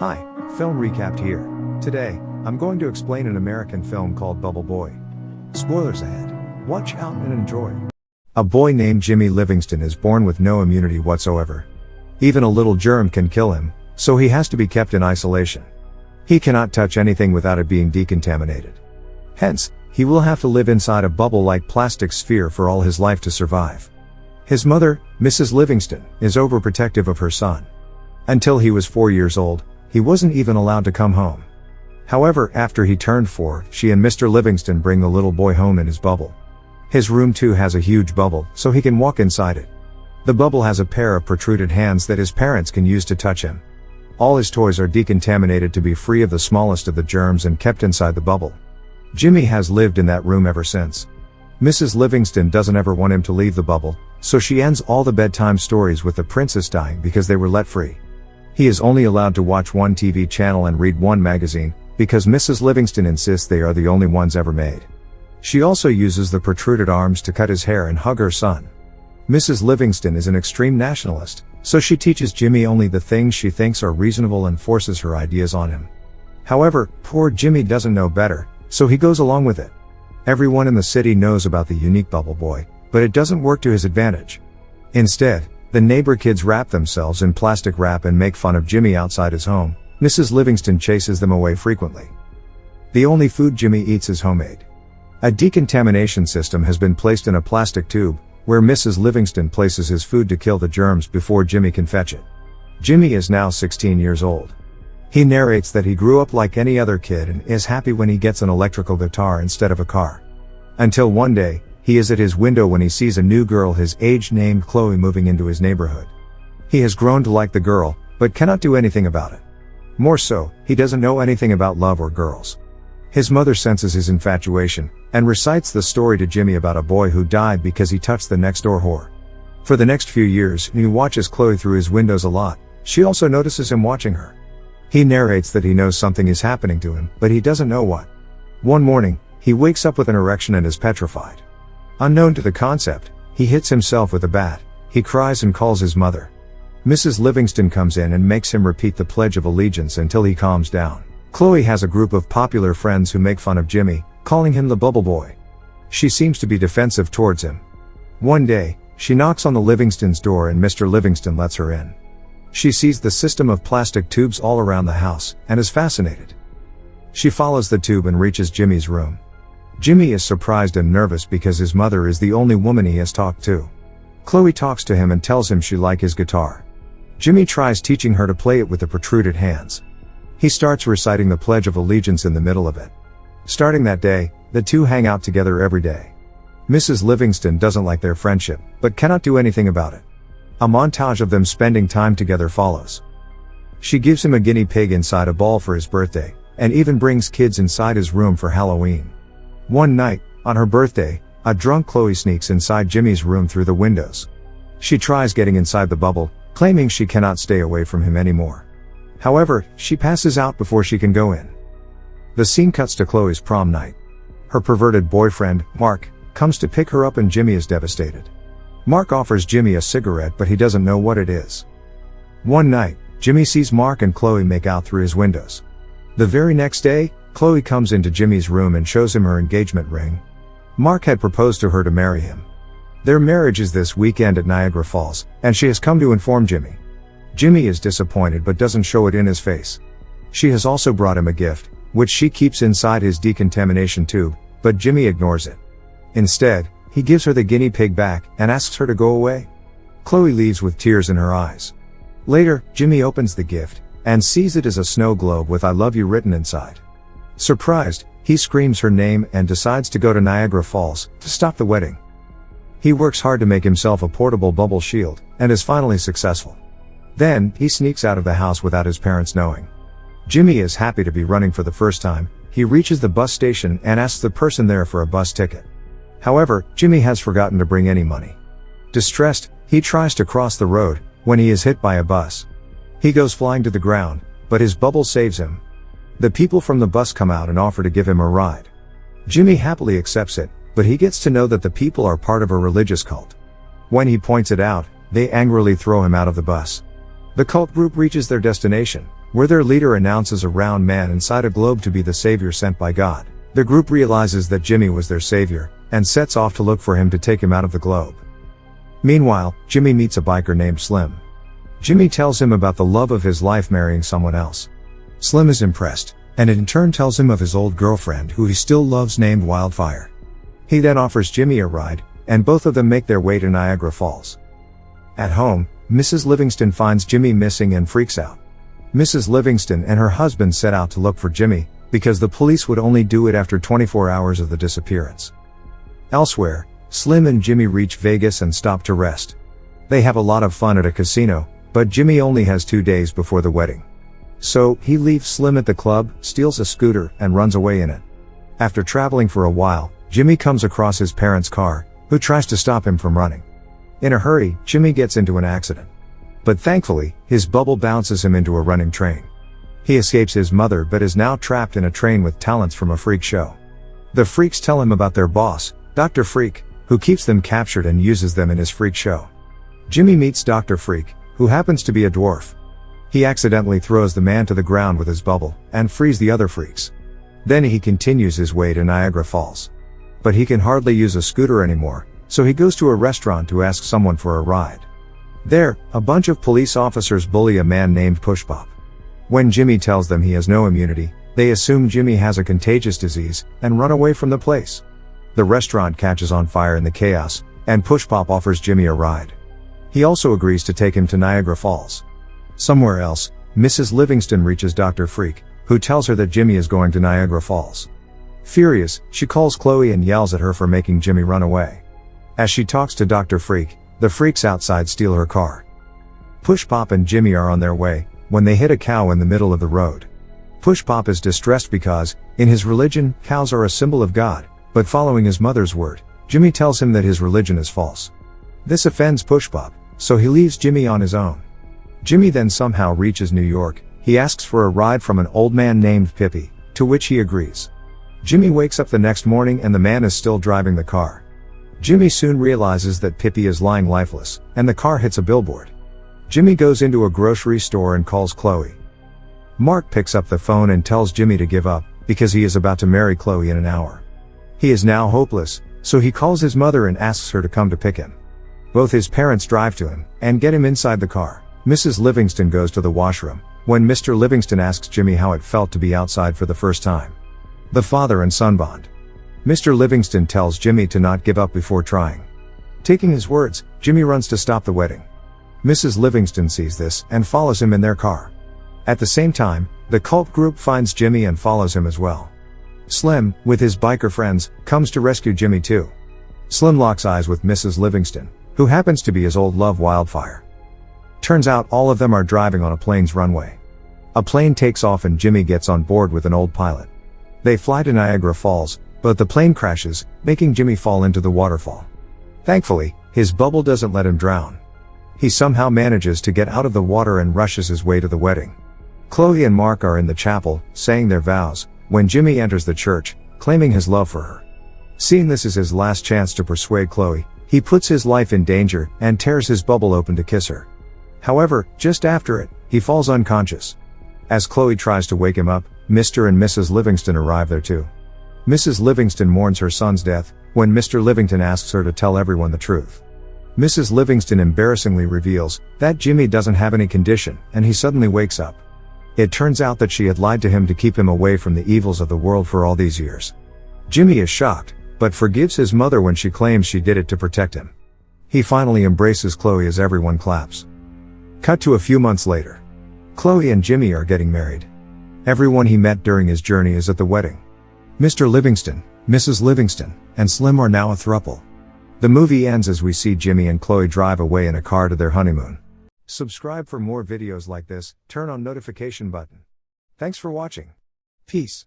Hi, film recapped here. Today, I'm going to explain an American film called Bubble Boy. Spoilers ahead. Watch out and enjoy. A boy named Jimmy Livingston is born with no immunity whatsoever. Even a little germ can kill him, so he has to be kept in isolation. He cannot touch anything without it being decontaminated. Hence, he will have to live inside a bubble-like plastic sphere for all his life to survive. His mother, Mrs. Livingston, is overprotective of her son. Until he was 4 years old, he wasn't even allowed to come home. However, after he turned 4, she and Mr. Livingston bring the little boy home in his bubble. His room too has a huge bubble, so he can walk inside it. The bubble has a pair of protruded hands that his parents can use to touch him. All his toys are decontaminated to be free of the smallest of the germs and kept inside the bubble. Jimmy has lived in that room ever since. Mrs. Livingston doesn't ever want him to leave the bubble, so she ends all the bedtime stories with the princess dying because they were let free. He is only allowed to watch one TV channel and read one magazine, because Mrs. Livingston insists they are the only ones ever made. She also uses the protruded arms to cut his hair and hug her son. Mrs. Livingston is an extreme nationalist, so she teaches Jimmy only the things she thinks are reasonable and forces her ideas on him. However, poor Jimmy doesn't know better, so he goes along with it. Everyone in the city knows about the unique Bubble Boy, but it doesn't work to his advantage. Instead, the neighbor kids wrap themselves in plastic wrap and make fun of Jimmy outside his home. Mrs. Livingston chases them away frequently. The only food Jimmy eats is homemade. A decontamination system has been placed in a plastic tube, where Mrs. Livingston places his food to kill the germs before Jimmy can fetch it. Jimmy is now 16 years old. He narrates that he grew up like any other kid and is happy when he gets an electrical guitar instead of a car. Until one day, he is at his window when he sees a new girl his age named Chloe moving into his neighborhood. He has grown to like the girl, but cannot do anything about it. More so, he doesn't know anything about love or girls. His mother senses his infatuation, and recites the story to Jimmy about a boy who died because he touched the next door whore. For the next few years, he watches Chloe through his windows a lot. She also notices him watching her. He narrates that he knows something is happening to him, but he doesn't know what. One morning, he wakes up with an erection and is petrified. Unknown to the concept, he hits himself with a bat. He cries and calls his mother. Mrs. Livingston comes in and makes him repeat the Pledge of Allegiance until he calms down. Chloe has a group of popular friends who make fun of Jimmy, calling him the Bubble Boy. She seems to be defensive towards him. One day, she knocks on the Livingston's door and Mr. Livingston lets her in. She sees the system of plastic tubes all around the house, and is fascinated. She follows the tube and reaches Jimmy's room. Jimmy is surprised and nervous because his mother is the only woman he has talked to. Chloe talks to him and tells him she likes his guitar. Jimmy tries teaching her to play it with the protruded hands. He starts reciting the Pledge of Allegiance in the middle of it. Starting that day, the two hang out together every day. Mrs. Livingston doesn't like their friendship, but cannot do anything about it. A montage of them spending time together follows. She gives him a guinea pig inside a ball for his birthday, and even brings kids inside his room for Halloween. One night, on her birthday, a drunk Chloe sneaks inside Jimmy's room through the windows. She tries getting inside the bubble, claiming she cannot stay away from him anymore. However, she passes out before she can go in. The scene cuts to Chloe's prom night. Her perverted boyfriend, Mark, comes to pick her up and Jimmy is devastated. Mark offers Jimmy a cigarette but he doesn't know what it is. One night, Jimmy sees Mark and Chloe make out through his windows. The very next day, Chloe comes into Jimmy's room and shows him her engagement ring. Mark had proposed to her to marry him. Their marriage is this weekend at Niagara Falls, and she has come to inform Jimmy. Jimmy is disappointed but doesn't show it in his face. She has also brought him a gift, which she keeps inside his decontamination tube, but Jimmy ignores it. Instead, he gives her the guinea pig back and asks her to go away. Chloe leaves with tears in her eyes. Later, Jimmy opens the gift and sees it as a snow globe with "I love you" written inside. Surprised, he screams her name and decides to go to Niagara Falls to stop the wedding. He works hard to make himself a portable bubble shield and is finally successful. Then, he sneaks out of the house without his parents knowing. Jimmy is happy to be running for the first time. He reaches the bus station and asks the person there for a bus ticket. However, Jimmy has forgotten to bring any money. Distressed, he tries to cross the road when he is hit by a bus. He goes flying to the ground, but his bubble saves him. The people from the bus come out and offer to give him a ride. Jimmy happily accepts it, but he gets to know that the people are part of a religious cult. When he points it out, they angrily throw him out of the bus. The cult group reaches their destination, where their leader announces a round man inside a globe to be the savior sent by God. The group realizes that Jimmy was their savior, and sets off to look for him to take him out of the globe. Meanwhile, Jimmy meets a biker named Slim. Jimmy tells him about the love of his life marrying someone else. Slim is impressed, and in turn tells him of his old girlfriend who he still loves named Wildfire. He then offers Jimmy a ride, and both of them make their way to Niagara Falls. At home, Mrs. Livingston finds Jimmy missing and freaks out. Mrs. Livingston and her husband set out to look for Jimmy, because the police would only do it after 24 hours of the disappearance. Elsewhere, Slim and Jimmy reach Vegas and stop to rest. They have a lot of fun at a casino, but Jimmy only has 2 days before the wedding. So, he leaves Slim at the club, steals a scooter, and runs away in it. After traveling for a while, Jimmy comes across his parents' car, who tries to stop him from running. In a hurry, Jimmy gets into an accident. But thankfully, his bubble bounces him into a running train. He escapes his mother but is now trapped in a train with talents from a freak show. The freaks tell him about their boss, Dr. Freak, who keeps them captured and uses them in his freak show. Jimmy meets Dr. Freak, who happens to be a dwarf. He accidentally throws the man to the ground with his bubble, and frees the other freaks. Then he continues his way to Niagara Falls. But he can hardly use a scooter anymore, so he goes to a restaurant to ask someone for a ride. There, a bunch of police officers bully a man named Pushpop. When Jimmy tells them he has no immunity, they assume Jimmy has a contagious disease, and run away from the place. The restaurant catches on fire in the chaos, and Pushpop offers Jimmy a ride. He also agrees to take him to Niagara Falls. Somewhere else, Mrs. Livingston reaches Dr. Freak, who tells her that Jimmy is going to Niagara Falls. Furious, she calls Chloe and yells at her for making Jimmy run away. As she talks to Dr. Freak, the freaks outside steal her car. Pushpop and Jimmy are on their way, when they hit a cow in the middle of the road. Pushpop is distressed because, in his religion, cows are a symbol of God, but following his mother's word, Jimmy tells him that his religion is false. This offends Pushpop, so he leaves Jimmy on his own. Jimmy then somehow reaches New York. He asks for a ride from an old man named Pippi, to which he agrees. Jimmy wakes up the next morning and the man is still driving the car. Jimmy soon realizes that Pippi is lying lifeless, and the car hits a billboard. Jimmy goes into a grocery store and calls Chloe. Mark picks up the phone and tells Jimmy to give up, because he is about to marry Chloe in an hour. He is now hopeless, so he calls his mother and asks her to come to pick him. Both his parents drive to him, and get him inside the car. Mrs. Livingston goes to the washroom, when Mr. Livingston asks Jimmy how it felt to be outside for the first time. The father and son bond. Mr. Livingston tells Jimmy to not give up before trying. Taking his words, Jimmy runs to stop the wedding. Mrs. Livingston sees this, and follows him in their car. At the same time, the cult group finds Jimmy and follows him as well. Slim, with his biker friends, comes to rescue Jimmy too. Slim locks eyes with Mrs. Livingston, who happens to be his old love Wildfire. Turns out all of them are driving on a plane's runway. A plane takes off and Jimmy gets on board with an old pilot. They fly to Niagara Falls, but the plane crashes, making Jimmy fall into the waterfall. Thankfully, his bubble doesn't let him drown. He somehow manages to get out of the water and rushes his way to the wedding. Chloe and Mark are in the chapel, saying their vows, when Jimmy enters the church, claiming his love for her. Seeing this as his last chance to persuade Chloe, he puts his life in danger, and tears his bubble open to kiss her. However, just after it, he falls unconscious. As Chloe tries to wake him up, Mr. and Mrs. Livingston arrive there too. Mrs. Livingston mourns her son's death, when Mr. Livingston asks her to tell everyone the truth. Mrs. Livingston embarrassingly reveals that Jimmy doesn't have any condition, and he suddenly wakes up. It turns out that she had lied to him to keep him away from the evils of the world for all these years. Jimmy is shocked, but forgives his mother when she claims she did it to protect him. He finally embraces Chloe as everyone claps. Cut to a few months later. Chloe and Jimmy are getting married. Everyone he met during his journey is at the wedding. Mr. Livingston, Mrs. Livingston, and Slim are now a throuple. The movie ends as we see Jimmy and Chloe drive away in a car to their honeymoon. Subscribe for more videos like this, turn on notification button. Thanks for watching. Peace.